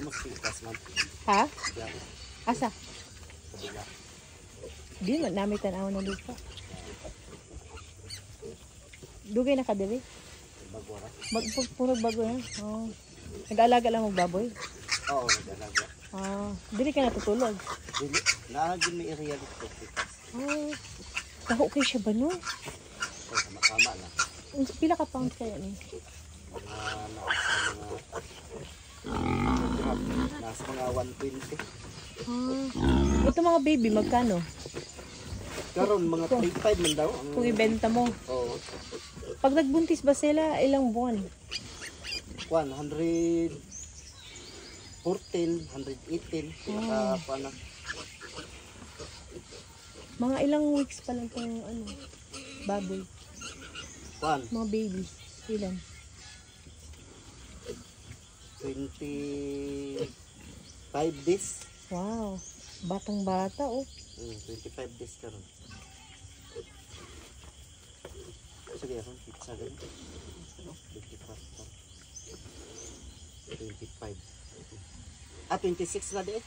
mo sikas man. Ha? Yan. Asa? Kabila. Di na namin tanaw na lupa. Dugay na ka dili? Bagwara. Puro bago na. Oh. Nag-aalaga lang mo baboy? Oo, nag-alaga. Dili ka natutulog? Dili. Naagin may area dito. Sikas. Taho kayo siya ba no? O, sama-sama na. Pila ka pounds kaya ni? Nasa mga 120. Ito mga baby, magkano? Karon mga 35 man daw. Kung ibenta mo. Oo. Pag nagbuntis ba sila, ilang buwan? 114, 118. Paano? Mga ilang weeks pa lang itong baboy. Mga baby. Ilan? 25 days. Wow. Batang bata oh. 25 days karon. Sige, aron pizza ganun. 25. 26 na de.